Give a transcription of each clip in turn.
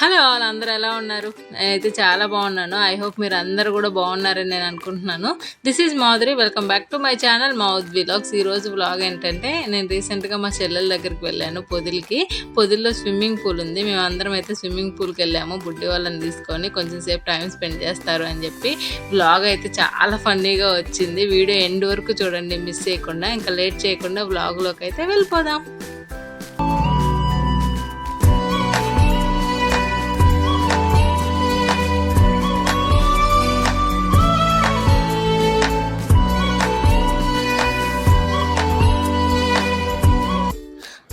Hello all అందరూ ఎలా ఉన్నారు? నేనైతే చాలా బాగున్నాను. ఐ హోప్ మీరు అందరూ కూడా బాగున్నారని నేను అనుకుంటున్నాను. This is Madhuri. Welcome back to my channel mouth vlogs. ఈరోజు వ్లాగ్ ఏంటంటే నేను రీసెంట్గా మా చెల్లెల దగ్గరికి వెళ్ళాను పొదిలికి. పొదిల్లో స్విమ్మింగ్ పూల్ ఉంది. మేము అందరం అయితే స్విమ్మింగ్ పూల్కి వెళ్ళాము. బుడ్డి వాళ్ళని తీసుకొని కొంచెం సేపు టైం స్పెండ్ చేస్తారు అని చెప్పి వ్లాగ్ అయితే చాలా ఫన్నీగా వచ్చింది. వీడియో ఎండ్ వరకు చూడండి మిస్ చేయకుండా. ఇంకా లేట్ చేయకుండా వ్లాగ్లోకి అయితే వెళ్ళిపోదాం.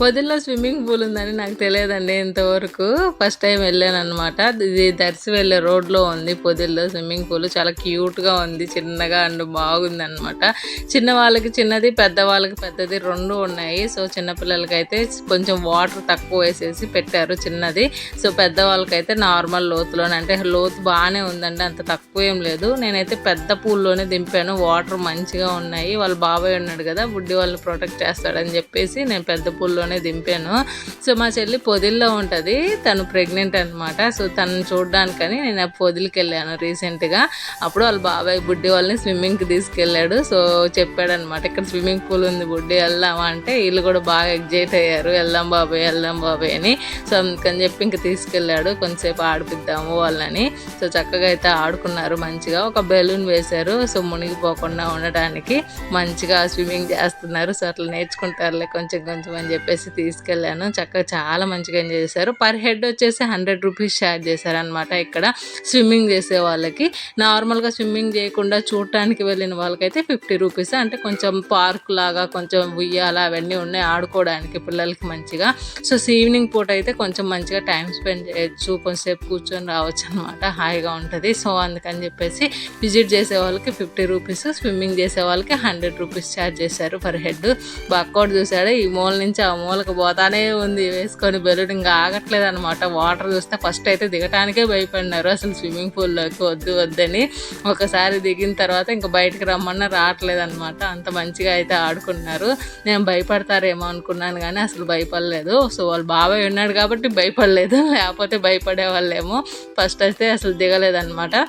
పొదిల్లో స్విమ్మింగ్ పూల్ ఉందని నాకు తెలియదండి ఇంతవరకు. ఫస్ట్ టైం వెళ్ళాను అనమాట. ఇది దర్శి వెళ్ళే రోడ్లో ఉంది పొదిల్లో స్విమ్మింగ్ పూల్. చాలా క్యూట్గా ఉంది, చిన్నగా అండ్ బాగుంది అనమాట. చిన్న వాళ్ళకి చిన్నది, పెద్ద వాళ్ళకి పెద్దది రెండు ఉన్నాయి. సో చిన్నపిల్లలకి అయితే కొంచెం వాటర్ తక్కువ వేసేసి పెట్టారు చిన్నది. సో పెద్ద వాళ్ళకైతే నార్మల్ లోతులోనే, అంటే లోతు బాగానే ఉందండి, అంత తక్కువ ఏం లేదు. నేనైతే పెద్ద పూల్లోనే దింపాను. వాటర్ మంచిగా ఉన్నాయి. వాళ్ళ బాబాయ్ ఉన్నాడు కదా, బుడ్డి వాళ్ళని ప్రొటెక్ట్ చేస్తాడని చెప్పేసి నేను పెద్ద పూల్లో దింపాను. సో మా చెల్లి పొదిల్లో ఉంటుంది, తను ప్రెగ్నెంట్ అనమాట. సో తను చూడడానికని నేను పొదిలికి వెళ్ళాను రీసెంట్గా. అప్పుడు వాళ్ళ బాబాయ్ బుడ్డి వాళ్ళని స్విమ్మింగ్కి తీసుకెళ్ళాడు. సో చెప్పాడనమాట, ఇక్కడ స్విమ్మింగ్ పూల్ ఉంది బుడ్డి, వెళ్దామా అంటే వీళ్ళు కూడా బాగా ఎగ్జైట్ అయ్యారు. వెళ్దాం బాబాయ్ అని. సో అందుకని చెప్పి ఇంక తీసుకెళ్ళాడు. కొంతసేపు ఆడిపిద్దాము వాళ్ళని. సో చక్కగా అయితే ఆడుకున్నారు మంచిగా. ఒక బెలూన్ వేశారు, సో మునిగిపోకుండా ఉండటానికి. మంచిగా స్విమ్మింగ్ చేస్తున్నారు. సో అట్లా నేర్చుకుంటారులే కొంచెం కొంచెం అని చెప్పేసి తీసుకెళ్ళాను. చక్కగా చాలా మంచిగా ఎంజాయ్ చేశారు. పర్ హెడ్ వచ్చేసి 100 రూపీస్ ఛార్జ్ చేశారనమాట ఇక్కడ స్విమ్మింగ్ చేసే వాళ్ళకి. నార్మల్గా స్విమ్మింగ్ చేయకుండా చూడటానికి వెళ్ళిన వాళ్ళకైతే 50 రూపీస్. అంటే కొంచెం పార్క్ లాగా, కొంచెం ఉయ్యాల అవన్నీ ఉన్నాయి ఆడుకోవడానికి పిల్లలకి మంచిగా. సో ఈవినింగ్ పూట అయితే కొంచెం మంచిగా టైం స్పెండ్ చేయొచ్చు, కొంచెంసేపు కూర్చొని రావచ్చు అనమాట, హాయిగా ఉంటుంది. సో అందుకని చెప్పేసి విజిట్ చేసే వాళ్ళకి 50 రూపీస్, స్విమ్మింగ్ చేసే వాళ్ళకి 100 రూపీస్ ఛార్జ్ చేశారు పర్ హెడ్. బాక్కోడ్ చూసాడు, ఈ మూల నుంచి ఆ మూలకు పోతానే ఉంది వేసుకొని బెలూన్, ఇంకా ఆగట్లేదు అనమాట. వాటర్ చూస్తే ఫస్ట్ అయితే దిగటానికే భయపడినారు అసలు స్విమ్మింగ్ పూల్లోకి, వద్దని. ఒకసారి దిగిన తర్వాత ఇంకా బయటకు రమ్మన్నా రావట్లేదు అనమాట. అంత మంచిగా అయితే ఆడుకున్నారు. నేను భయపడతారేమో అనుకున్నాను కానీ అసలు భయపడలేదు. సో వాళ్ళ బాబాయ్ ఉన్నాడు కాబట్టి భయపడలేదు, లేకపోతే భయపడే వాళ్ళేమో. ఫస్ట్ అయితే అసలు దిగలేదన్నమాట.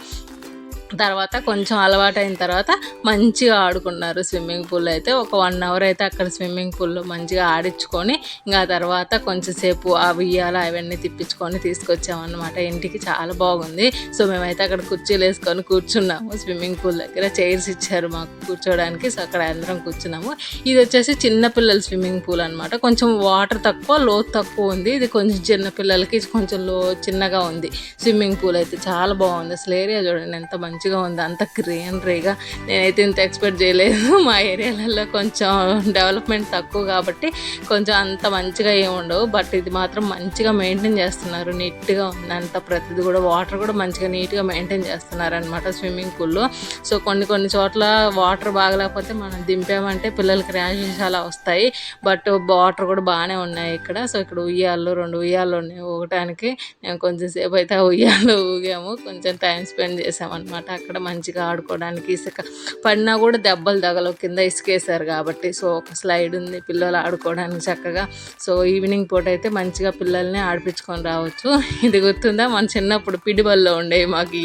తర్వాత కొంచెం అలవాటైన తర్వాత మంచిగా ఆడుకున్నారు స్విమ్మింగ్ పూల్ అయితే. ఒక 1 అవర్ అయితే అక్కడ స్విమ్మింగ్ పూల్లో మంచిగా ఆడించుకొని ఇంకా తర్వాత కొంచెంసేపు ఆ ఉయ్యాల అవన్నీ తిప్పించుకొని తీసుకొచ్చామన్నమాట ఇంటికి. చాలా బాగుంది. సో మేమైతే అక్కడ కుర్చీలు వేసుకొని కూర్చున్నాము. స్విమ్మింగ్ పూల్ దగ్గర చైర్స్ ఇచ్చారు మాకు కూర్చోడానికి. సో అక్కడ అందరం కూర్చున్నాము. ఇది వచ్చేసి చిన్నపిల్లల స్విమ్మింగ్ పూల్ అనమాట. కొంచెం వాటర్ తక్కువ, లోతు తక్కువ ఉంది. ఇది కొంచెం చిన్నపిల్లలకి కొంచెం చిన్నగా ఉంది స్విమ్మింగ్ పూల్ అయితే. చాలా బాగుంది. అసలు ఏరియా చూడండి ఎంత మంచిగా ఉంది, అంత గ్రీనరీగా. నేనైతే ఇంత ఎక్స్పెక్ట్ చేయలేదు. మా ఏరియాలలో కొంచెం డెవలప్మెంట్ తక్కువ కాబట్టి కొంచెం అంత మంచిగా ఏముండవు. బట్ ఇది మాత్రం మంచిగా మెయింటైన్ చేస్తున్నారు, నీట్గా ఉంది అంత. ప్రతిది కూడా వాటర్ కూడా మంచిగా నీట్గా మెయింటైన్ చేస్తున్నారనమాట స్విమ్మింగ్ పూల్లో. సో కొన్ని చోట్ల వాటర్ బాగలేకపోతే మనం దింపామంటే పిల్లలకి ర్యాషెస్ అలా వస్తాయి. బట్ వాటర్ కూడా బాగానే ఉన్నాయి ఇక్కడ. సో ఇక్కడ ఉయ్యాలు 2 ఉయ్యాలు ఉన్నాయి ఊగటానికి. నేను కొంచెం సేపు అయితే ఆ ఉయ్యాలు ఊగాము, కొంచెం టైం స్పెండ్ చేసామన్నమాట. అక్కడ మంచిగా ఆడుకోవడానికి. ఇసుక పడినా కూడా దెబ్బలు తగలవు, కింద ఇసుకేసారు కాబట్టి. సో ఒక స్లైడ్ ఉంది పిల్లలు ఆడుకోవడానికి చక్కగా. సో ఈవినింగ్ పూట అయితే మంచిగా పిల్లల్ని ఆడిపించుకొని రావచ్చు. ఇది గుర్తుందా, మన చిన్నప్పుడు పిడిబల్లో ఉండేవి మాకు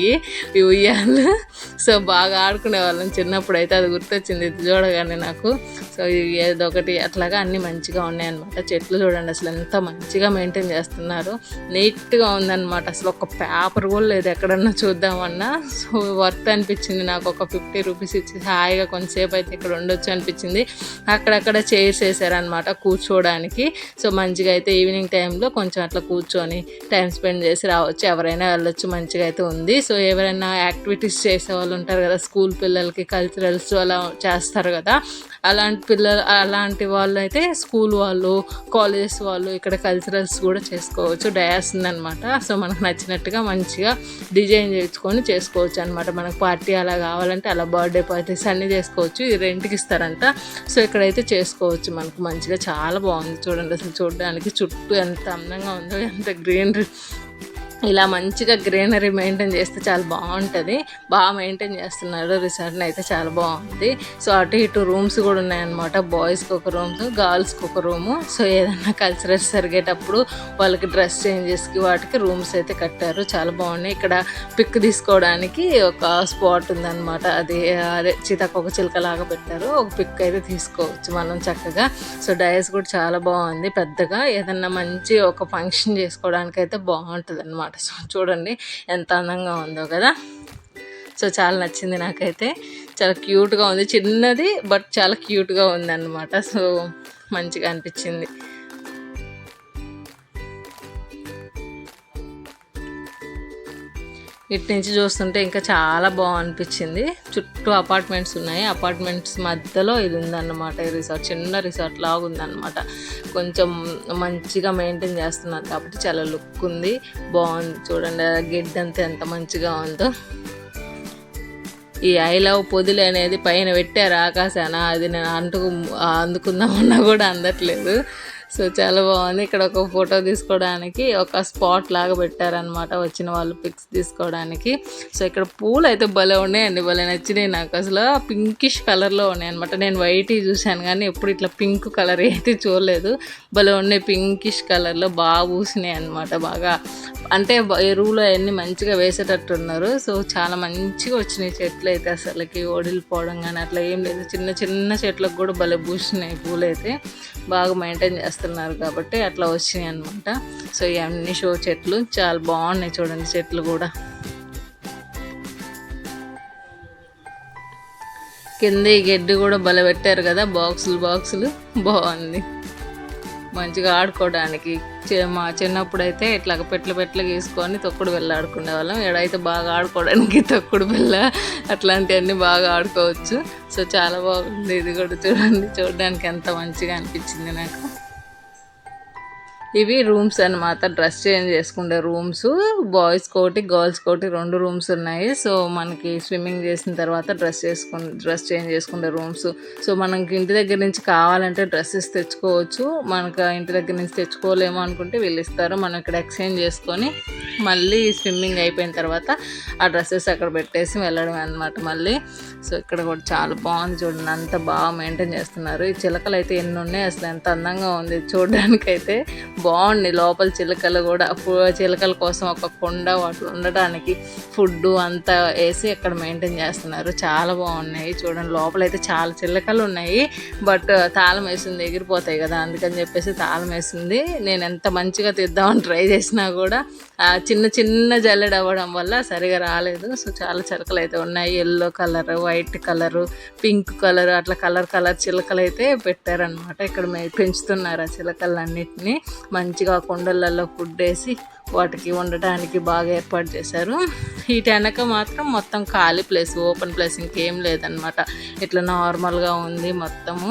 ఈ ఉయ్యాలు. సో బాగా ఆడుకునే వాళ్ళం చిన్నప్పుడు అయితే. అది గుర్తొచ్చింది ఇది చూడగానే నాకు. సో ఏదో ఒకటి అట్లాగా అన్నీ మంచిగా ఉన్నాయన్నమాట. చెట్లు చూడండి అసలు ఎంత మంచిగా మెయింటైన్ చేస్తున్నారు, నీట్గా ఉందన్నమాట. అసలు ఒక పేపర్ కూడా లేదు ఎక్కడన్నా చూద్దామన్నా. సో వర్త్ అనిపించింది నాకు. ఒక 50 రూపీస్ ఇచ్చి హాయిగా కొంతసేపు అయితే ఇక్కడ ఉండొచ్చు అనిపించింది. అక్కడక్కడ చైర్స్ వేసారనమాట కూర్చోవడానికి. సో మంచిగా అయితే ఈవినింగ్ టైంలో కొంచెం అట్లా కూర్చొని టైం స్పెండ్ చేసి రావచ్చు, ఎవరైనా వెళ్ళొచ్చు. మంచిగా అయితే ఉంది. సో ఎవరైనా యాక్టివిటీస్ చేసే వాళ్ళు ఉంటారు కదా, స్కూల్ పిల్లలకి కల్చరల్స్ అలా చేస్తారు కదా, అలాంటి వాళ్ళు అయితే స్కూల్ వాళ్ళు, కాలేజెస్ వాళ్ళు ఇక్కడ కల్చరల్స్ కూడా చేసుకోవచ్చు. డయాస్ ఉందన్నమాట. సో మనకు నచ్చినట్టుగా మంచిగా డిజైన్ చేసుకొని చేసుకోవచ్చు అనమాట. మనకు పార్టీ అలా కావాలంటే అలా బర్త్డే పార్టీస్ అన్నీ చేసుకోవచ్చు. ఇది రెంట్కి ఇస్తారంట. సో ఇక్కడైతే చేసుకోవచ్చు మనకు మంచిగా. చాలా బాగుంది చూడండి అసలు. చూడడానికి చుట్టూ ఎంత అందంగా ఉందో, ఎంత గ్రీనరీ ఇలా మంచిగా గ్రీనరీ మెయింటైన్ చేస్తే చాలా బాగుంటుంది. బాగా మెయింటైన్ చేస్తున్నారు రిసార్ట్ని అయితే, చాలా బాగుంది. సో అటు ఇటు రూమ్స్ కూడా ఉన్నాయన్నమాట. బాయ్స్కి ఒక రూమ్స్, గర్ల్స్కి ఒక రూము. సో ఏదన్నా కల్చరల్స్ జరిగేటప్పుడు వాళ్ళకి డ్రెస్ చేంజెస్కి వాటికి రూమ్స్ అయితే కట్టారు. చాలా బాగున్నాయి. ఇక్కడ పిక్ తీసుకోవడానికి ఒక స్పాట్ ఉందన్నమాట. అదే సీతాకోక చిలుకలాగా పెట్టారు. ఒక పిక్ అయితే తీసుకోవచ్చు మనం చక్కగా. సో డైస్ కూడా చాలా బాగుంది పెద్దగా. ఏదన్నా మంచి ఒక ఫంక్షన్ చేసుకోవడానికి అయితే బాగుంటుంది అనమాట. సో చూడండి ఎంత అందంగా ఉందో కదా. సో చాలా నచ్చింది నాకైతే. చాలా క్యూట్గా ఉంది, చిన్నది బట్ చాలా క్యూట్గా ఉంది అన్నమాట. సో మంచిగా అనిపించింది. ఇటు నుంచి చూస్తుంటే ఇంకా చాలా అనిపించింది. చుట్టూ అపార్ట్మెంట్స్ ఉన్నాయి. అపార్ట్మెంట్స్ మధ్యలో ఇది ఉందన్నమాట. ఈ రిసార్ట్ చిన్న రిసార్ట్ లాగా ఉందన్నమాట. కొంచెం మంచిగా మెయింటైన్ చేస్తున్నారు కాబట్టి చాలా లుక్ ఉంది, బాగుంది. చూడండి గెడ్ అంతా ఎంత మంచిగా ఉందో. ఈ ఐ లవ్ పొదిలి అనేది పైన పెట్టారు ఆకాశాన. అది నేను అందుకుందామన్నా కూడా అందట్లేదు. సో చాలా బాగుంది. ఇక్కడ ఒక ఫోటో తీసుకోవడానికి ఒక స్పాట్ లాగా పెట్టారనమాట, వచ్చిన వాళ్ళు పిక్స్ తీసుకోవడానికి. సో ఇక్కడ పూలు అయితే భలే ఉన్నాయండి, భలే నచ్చినాయి నాకు. అసలు పింకిష్ కలర్లో ఉన్నాయి అనమాట. నేను వైట్ చూశాను కానీ ఎప్పుడు ఇట్లా పింక్ కలర్ అయితే చూడలేదు. భలే ఉన్నాయి, పింకిష్ కలర్లో బాగా పూసినాయి అనమాట. బాగా అంటే ఎరువులు అవన్నీ మంచిగా వేసేటట్టున్నారు. సో చాలా మంచిగా వచ్చినాయి చెట్లు అయితే. అసలుకి ఓడిలిపోవడం కానీ అట్లా ఏం లేదు. చిన్న చిన్న చెట్లకు కూడా భలే పూసినాయి పూలు అయితే. బాగా మెయింటైన్ చేస్తున్నారు కాబట్టి అట్లా వచ్చినాయి అనమాట. సో ఇవన్నీ షో చెట్లు చాలా బాగున్నాయి చూడండి, చెట్లు కూడా. కింద ఈ గడ్డి కూడా భలే పెట్టారు కదా, బాక్సులు బాగుంది. మంచిగా ఆడుకోవడానికి. మా చిన్నప్పుడు అయితే ఇట్లా పెట్లు గీసుకొని తొక్కుడు బిళ్ళ ఆడుకునే వాళ్ళం. ఎడైతే బాగా ఆడుకోవడానికి తొక్కుడు బిళ్ళ అట్లాంటివన్నీ బాగా ఆడుకోవచ్చు. సో చాలా బాగుంది. ఇది కూడా చూడండి, చూడడానికి ఎంత మంచిగా అనిపించింది నాకు. ఇవి రూమ్స్ అన్నమాట, డ్రెస్ చేంజ్ చేసుకునే రూమ్స్. బాయ్స్ కోటి గర్ల్స్ కోటి 2 రూమ్స్ ఉన్నాయి. సో మనకి స్విమ్మింగ్ చేసిన తర్వాత డ్రెస్ చేంజ్ చేసుకునే రూమ్స్. సో మనకి ఇంటి దగ్గర నుంచి కావాలంటే డ్రెస్సెస్ తెచ్చుకోవచ్చు. మనకు ఇంటి దగ్గర నుంచి తెచ్చుకోలేమో అనుకుంటే వీళ్ళు ఇస్తారు. మనం ఇక్కడ ఎక్స్చేంజ్ చేసుకొని మళ్ళీ స్విమ్మింగ్ అయిపోయిన తర్వాత ఆ డ్రెస్సెస్ అక్కడ పెట్టేసి వెళ్ళడం అన్నమాట మళ్ళీ. సో ఇక్కడ కూడా చాలా బాగుంది చూడండి, అంత బాగా మెయింటైన్ చేస్తున్నారు. ఈ చిలకలు అయితే ఎన్ని ఉన్నాయి, అసలు ఎంత అందంగా ఉంది చూడడానికైతే. బాగుంది. లోపల చిలకలు కూడా, చిలకల కోసం ఒక కొండ వాటి ఉండడానికి ఫుడ్ అంతా వేసి అక్కడ మెయింటైన్ చేస్తున్నారు. చాలా బాగున్నాయి చూడండి. లోపలైతే చాలా చిలకలు ఉన్నాయి, బట్ తాళం వేసింది, ఎగిరిపోతాయి కదా, అందుకని చెప్పేసి తాళం వేసింది. నేను ఎంత మంచిగా తీద్దామని ట్రై చేసినా కూడా చిన్న జల్లెడ అవ్వడం వల్ల సరిగా రాలేదు. సో చాలా చిలకలు అయితే ఉన్నాయి. Yellow colour, white colour, pink colour, అట్లా కలర్ చిలకలు అయితే పెట్టారనమాట. ఇక్కడ పెంచుతున్నారు ఆ చిలకలన్నిటిని. మంచిగా కొండలలో ఫుడ్ వేసి వాటికి ఉండటానికి బాగా ఏర్పాటు చేశారు. ఇటు వెనక మాత్రం మొత్తం ఖాళీ ప్లేస్, ఓపెన్ ప్లేస్, ఇంకేం లేదనమాట. ఇట్లా నార్మల్గా ఉంది మొత్తము.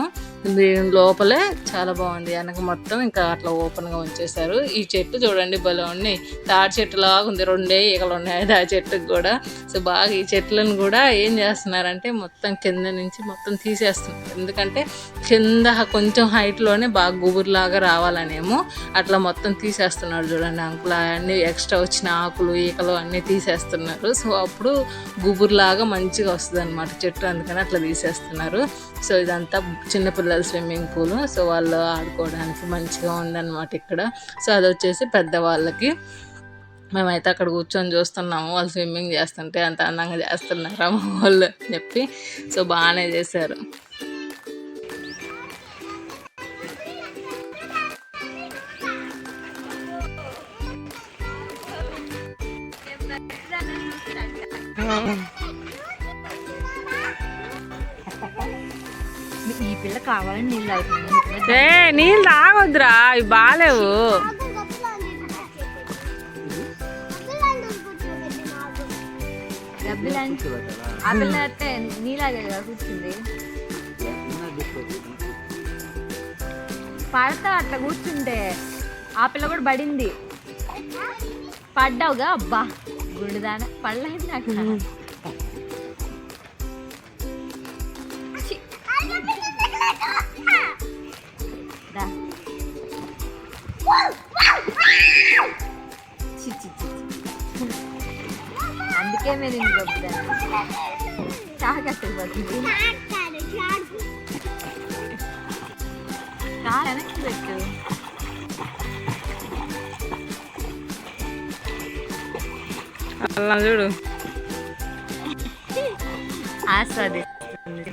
దీని లోపలే చాలా బాగుంది. వెనక మొత్తం ఇంకా అట్లా ఓపెన్గా ఉంచేశారు. ఈ చెట్టు చూడండి భలే ఉన్నాయి, తాడి చెట్టు లాగా ఉంది. 2 ఈగలు ఉన్నాయి ఆ చెట్టుకు కూడా. సో బాగా ఈ చెట్లను కూడా ఏం చేస్తున్నారంటే మొత్తం కింద నుంచి మొత్తం తీసేస్తున్నారు. ఎందుకంటే కింద కొంచెం హైట్లోనే బాగా గుబురులాగా రావాలనేమో అట్లా మొత్తం తీసేస్తున్నారు చూడండి అంకుల్. అన్నీ ఎక్స్ట్రా వచ్చిన ఆకులు ఈకలు అన్నీ తీసేస్తున్నారు. సో అప్పుడు గుబురులాగా మంచిగా వస్తుంది అనమాట చెట్టు, అందుకని అట్లా తీసేస్తున్నారు. సో ఇదంతా చిన్నపిల్లల స్విమ్మింగ్ పూల్. సో వాళ్ళు ఆడుకోవడానికి మంచిగా ఉందన్నమాట ఇక్కడ. సో అది వచ్చేసి పెద్దవాళ్ళకి. మేమైతే అక్కడ కూర్చొని చూస్తున్నాము, వాళ్ళు స్విమ్మింగ్ చేస్తుంటే అంత అందంగా చేస్తున్నారు అమ్మ వాళ్ళు అని చెప్పి. సో బాగానే చేశారు. ఈ పిల్ల కావాలని నీళ్ళు నీళ్ళు తాగొద్దురా, ఇవి బాగాలేవు. ఆ పిల్ల అంటే నీలాగే కదా కూర్చుంది. పడతా అట్లా కూర్చుంటే. ఆ పిల్ల కూడా పడింది. పడ్డావుగా, అబ్బా గుండుదాన పడలేదు నాకు. అందుకే మేము ఇంటికి వద్దాను చాలా కష్టపడుతుంది చాలా వెనక్కి పెట్టు అలా చూడు ఆస్వాదిస్తుంది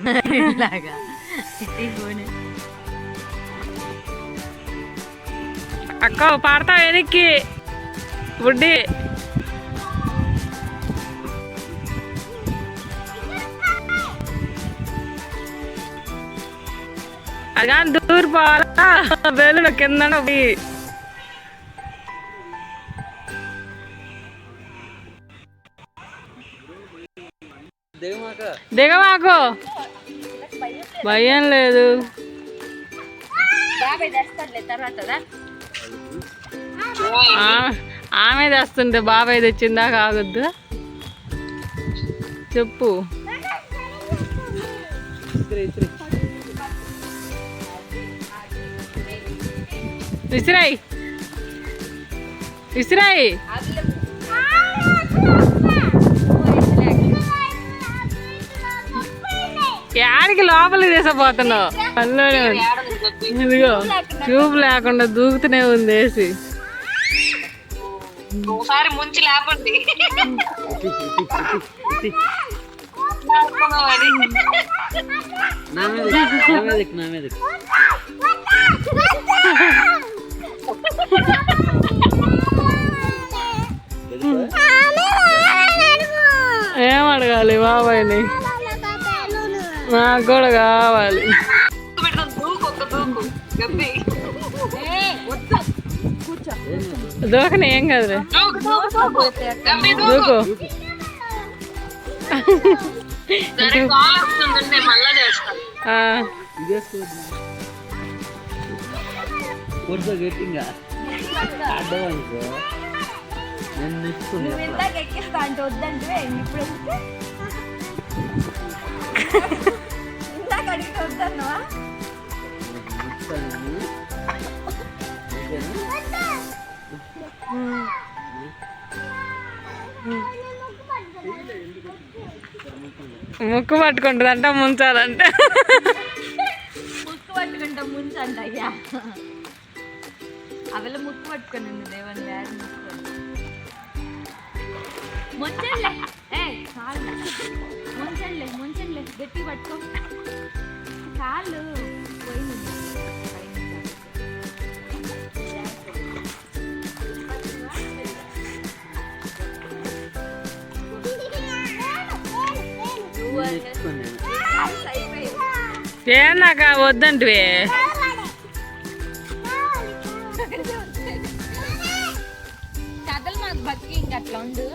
ఇలాగా ఫోన్ అక్క పాడతా వెనక్కి బుడ్డి అగా దూరు పోవాలా బెలూన్ కింద పోయి దిగమాకు భయం లేదు బాబాయ్ తెస్తాడులే తర్వాత ఆమె తెస్తుంటే బాబాయ్ తెచ్చిందాక ఆగొద్దు చెప్పు విసిరాయి విసిరాయి యాడికి లోపలికి తీసపోతున్నావు పనిలోనే ఇదిగో ట్యూబ్ లేకుండా దూకుతూనే ఉంది వేసి ఒకసారి ముంచి లేపండి ఏం అడగాలి బాబాయ్ని నాకు కూడా కావాలి దూకని ఏం కదలే దూకు మళ్ళా చేస్తాను ఎక్కిస్తా అంటే వద్దంటే ఇప్పుడు ఇందాక అడిగితే వద్దన్నావా ముక్కు పట్టుకుంటుందంట ముంచాలంటే ముక్కు పట్టుకుంటా ముంచంట అయ్యా అవిల ముక్కు పట్టుకొని ఉంది దేవన్ వేరే ముంచంలే చాలు ముంచంలే గట్టి పట్టుకో చాలు పోయింది ఏం నాకు వద్దంటివి కథలు మాకు బతికి ఇంక అట్లా ఉండు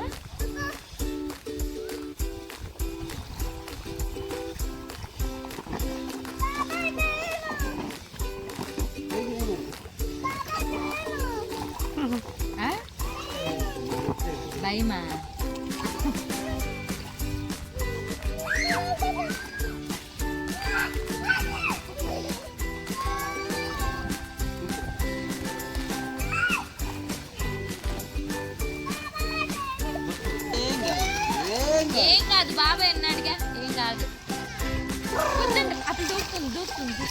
భయమా ఏం కాదు బాబాయ్ అన్నాడుగా ఏం కాదు వద్దండి అప్పుడు దూకుతుంది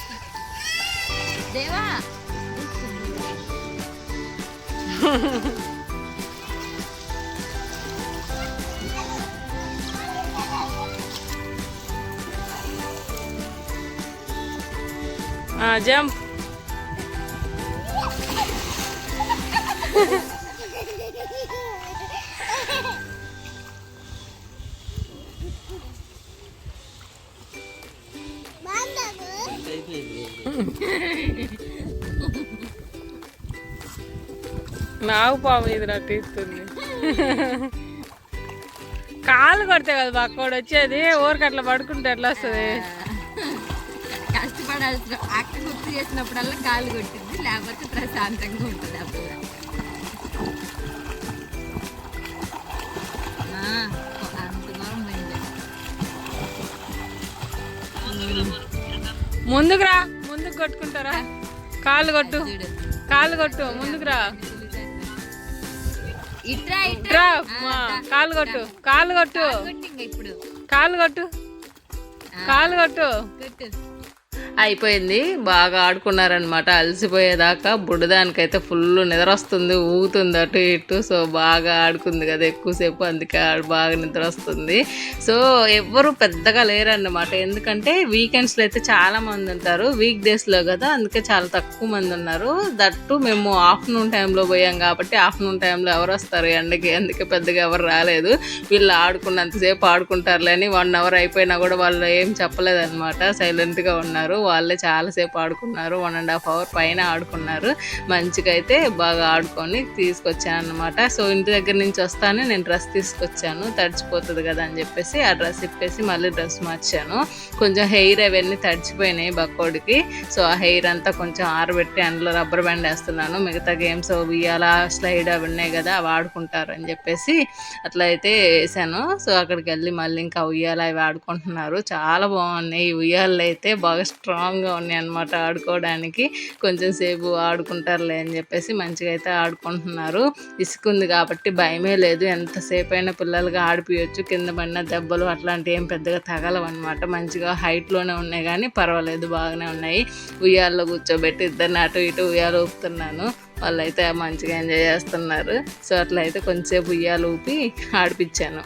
దేవా జంప్ నాకు పాము ఇది తీస్తుంది కాళ్ళు కొడితే కదా పక్కోడు వచ్చేది ఊరికి అట్లా పడుకుంటే ఎట్లా వస్తుంది కష్టపడాల్సిన అక్క గుర్తు చేసినప్పుడల్లా కాళ్ళు కొట్టింది లేకపోతే ప్రశాంతంగా ఉంటుంది అప్పుడు అంత దూరం పోయింది ముందుకు రా ముందుకు కొట్టుకుంటారా కాళ్ళు కొట్టు ముందుకు రా ఇట్రా ఇట్రా, కాలు కొట్టు, కాలు కొట్టు, ఇప్పుడు కాలు కొట్టు, కాలు కొట్టు. అయిపోయింది. బాగా ఆడుకున్నారనమాట. అలసిపోయేదాకా బుడ్డదానికైతే ఫుల్ నిద్ర వస్తుంది, ఊగుతుంది అటు ఇటు. సో బాగా ఆడుకుంది కదా ఎక్కువసేపు, అందుకే బాగా నిద్ర వస్తుంది. సో ఎవ్వరు పెద్దగా లేరన్నమాట, ఎందుకంటే వీకెండ్స్లో అయితే చాలా మంది ఉంటారు, వీక్ డేస్లో కదా అందుకే చాలా తక్కువ మంది ఉన్నారు. దట్టు మేము ఆఫ్టర్నూన్ టైంలో పోయాం కాబట్టి ఆఫ్టర్నూన్ టైంలో ఎవరు వస్తారు ఎండకి, అందుకే పెద్దగా ఎవరు రాలేదు. వీళ్ళు ఆడుకున్నంతసేపు ఆడుకుంటారులే అని 1 hour అయిపోయినా కూడా వాళ్ళు ఏం చెప్పలేదన్నమాట, సైలెంట్గా ఉన్నారు. వాళ్ళే చాలాసేపు ఆడుకున్నారు, 1.5 hour పైన ఆడుకున్నారు. మంచిగా అయితే బాగా ఆడుకొని తీసుకొచ్చాను అనమాట. సో ఇంటి దగ్గర నుంచి వస్తానే నేను డ్రెస్ తీసుకొచ్చాను, తడిచిపోతుంది కదా అని చెప్పేసి ఆ డ్రెస్ ఇప్పేసి మళ్ళీ డ్రెస్ మార్చాను. కొంచెం హెయిర్ అవన్నీ తడిచిపోయినాయి బక్కోడికి. సో ఆ హెయిర్ అంతా కొంచెం ఆరబెట్టి అందులో రబ్బర్ బ్యాండ్ వేస్తున్నాను. మిగతా గేమ్స్ ఉయ్యాల, స్లైడ్ అవి ఉన్నాయి కదా అవి ఆడుకుంటారు అని చెప్పేసి అట్లా అయితే వేసాను. సో అక్కడికి వెళ్ళి మళ్ళీ ఇంకా ఉయ్యాల అవి ఆడుకుంటున్నారు. చాలా బాగున్నాయి ఈ ఉయ్యాలు అయితే, బాగా స్ట్రాంగ్గా ఉన్నాయి అన్నమాట ఆడుకోవడానికి. కొంచెం సేపు ఆడుకుంటారులే అని చెప్పేసి మంచిగా అయితే ఆడుకుంటున్నారు. ఇసుకుంది కాబట్టి భయమే లేదు, ఎంతసేపు అయినా పిల్లలుగా ఆడిపియొచ్చు. కింద పడిన దెబ్బలు అట్లాంటివి ఏం పెద్దగా తగలవన్నమాట. మంచిగా హైట్లోనే ఉన్నాయి కానీ పర్వాలేదు, బాగానే ఉన్నాయి. ఉయ్యాల్లో కూర్చోబెట్టి ఇద్దరిని అటు ఇటు ఉయ్యాలు ఊపుతున్నాను. వాళ్ళైతే మంచిగా ఎంజాయ్ చేస్తున్నారు. సో అట్లయితే కొంచెంసేపు ఉయ్యాలు ఊపి ఆడిపించాను.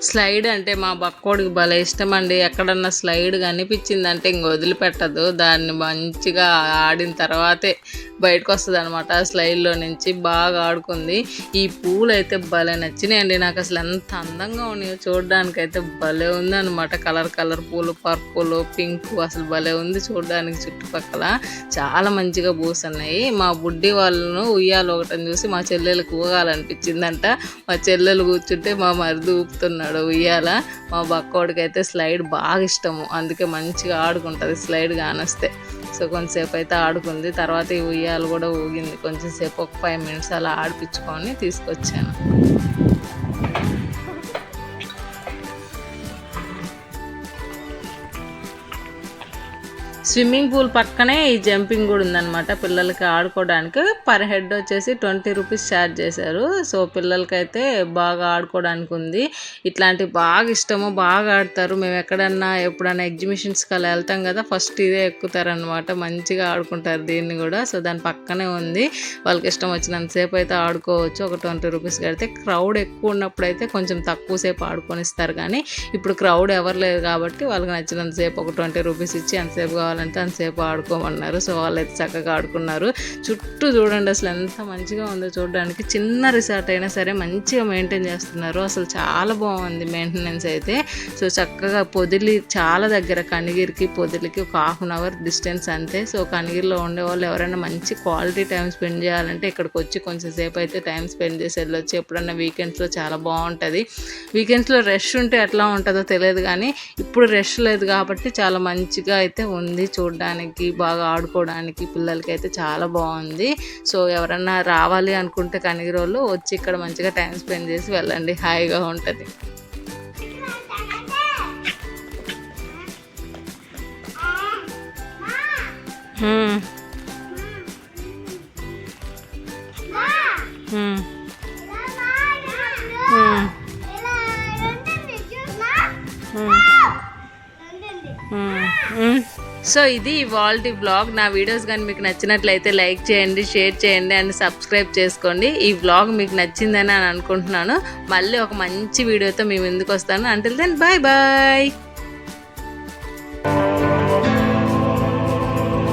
స్లైడ్ అంటే మా బక్కోడికి భలే ఇష్టం అండి. ఎక్కడన్నా స్లైడ్ కనిపించిందంటే ఇంక వదిలిపెట్టదు, దాన్ని మంచిగా ఆడిన తర్వాతే బయటకు వస్తుంది అనమాట స్లైడ్లో నుంచి. బాగా ఆడుకుంది. ఈ పూలు అయితే భలే నచ్చినాయండి నాకు, అసలు ఎంత అందంగా ఉన్నాయో చూడడానికైతే భలే ఉంది అనమాట. కలర్ కలర్ పూలు, పర్పుల్, పింక్, అసలు భలే ఉంది చూడడానికి. చుట్టుపక్కల చాలా మంచిగా పూస్తున్నాయి. మా బుడ్డి వాళ్ళను ఉయ్యాలు ఒకటని చూసి మా చెల్లెలకు ఊగాలనిపించిందంట. మా చెల్లెలు కూర్చుంటే మా మరిది ఊపుతున్నాడు ఉయ్యాల. మా బక్కోడికి అయితే స్లైడ్ బాగా ఇష్టము, అందుకే మంచిగా ఆడుకుంటుంది స్లైడ్ కానొస్తే. సో కొంచెంసేపు అయితే ఆడుకుంది. తర్వాత ఈ ఉయ్యాలు కూడా ఊగింది. కొంచెం సేపు ఒక 5 minutes అలా ఆడిపించుకొని తీసుకొచ్చాను. స్విమ్మింగ్ పూల్ పక్కనే ఈ జంపింగ్ కూడా ఉందన్నమాట, పిల్లలకి ఆడుకోవడానికి. పర్ హెడ్ వచ్చేసి 20 rupees ఛార్జ్ చేశారు. సో పిల్లలకైతే బాగా ఆడుకోవడానికి ఉంది. ఇట్లాంటివి బాగా ఇష్టము, బాగా ఆడతారు. మేము ఎప్పుడన్నా ఎగ్జిబిషన్స్కి అలా వెళ్తాం కదా, ఫస్ట్ ఇదే ఎక్కుతారనమాట. మంచిగా ఆడుకుంటారు దీన్ని కూడా. సో దాని పక్కనే ఉంది, వాళ్ళకి ఇష్టం వచ్చినంతసేపు అయితే ఆడుకోవచ్చు. ఒక 20 rupees కడితే. క్రౌడ్ ఎక్కువ ఉన్నప్పుడు అయితే కొంచెం తక్కువ సేపు ఆడుకొని ఇస్తారు, కానీ ఇప్పుడు క్రౌడ్ ఎవరు లేరు కాబట్టి వాళ్ళకి నచ్చినంతసేపు ఒక 20 rupees ఇచ్చి అంతసేపు కావాలంటే అంతసేపు ఆడుకోమన్నారు. సో వాళ్ళైతే చక్కగా ఆడుకున్నారు. చుట్టూ చూడండి అసలు ఎంత మంచిగా ఉందో చూడడానికి. చిన్న రిసార్ట్ అయినా సరే మంచిగా మెయింటైన్ చేస్తున్నారు. అసలు చాలా బాగుంది మెయింటెనెన్స్ అయితే. సో చక్కగా పొదిలి చాలా దగ్గర, కనిగిరికి పొదిలికి ఒక 1/2 hour డిస్టెన్స్ అంతే. సో కనిగిరిలో ఉండే వాళ్ళు ఎవరైనా మంచి క్వాలిటీ టైం స్పెండ్ చేయాలంటే ఇక్కడికి వచ్చి కొంచెం సేపు అయితే టైం స్పెండ్ చేసి వెళ్ళొచ్చు. ఎప్పుడన్నా వీకెండ్స్లో చాలా బాగుంటుంది. వీకెండ్స్లో రష్ ఉంటే ఎట్లా ఉంటుందో తెలియదు, కానీ ఇప్పుడు రష్ లేదు కాబట్టి చాలా మంచిగా అయితే ఉంది చూడడానికి, బాగా ఆడుకోవడానికి. పిల్లలకి అయితే చాలా బాగుంది. సో ఎవరన్నా రావాలి అనుకుంటే కనిగిరోళ్ళు వచ్చి ఇక్కడ మంచిగా టైం స్పెండ్ చేసి వెళ్ళండి, హాయిగా ఉంటుంది. సో ఇది ఇవాల్టి వ్లాగ్. నా వీడియోస్ కానీ మీకు నచ్చినట్లయితే లైక్ చేయండి, షేర్ చేయండి అండ్ సబ్స్క్రైబ్ చేసుకోండి. ఈ వ్లాగ్ మీకు నచ్చిందని అని అనుకుంటున్నాను. మళ్ళీ ఒక మంచి వీడియోతో మీ ముందుకు వస్తాను. Until then bye bye.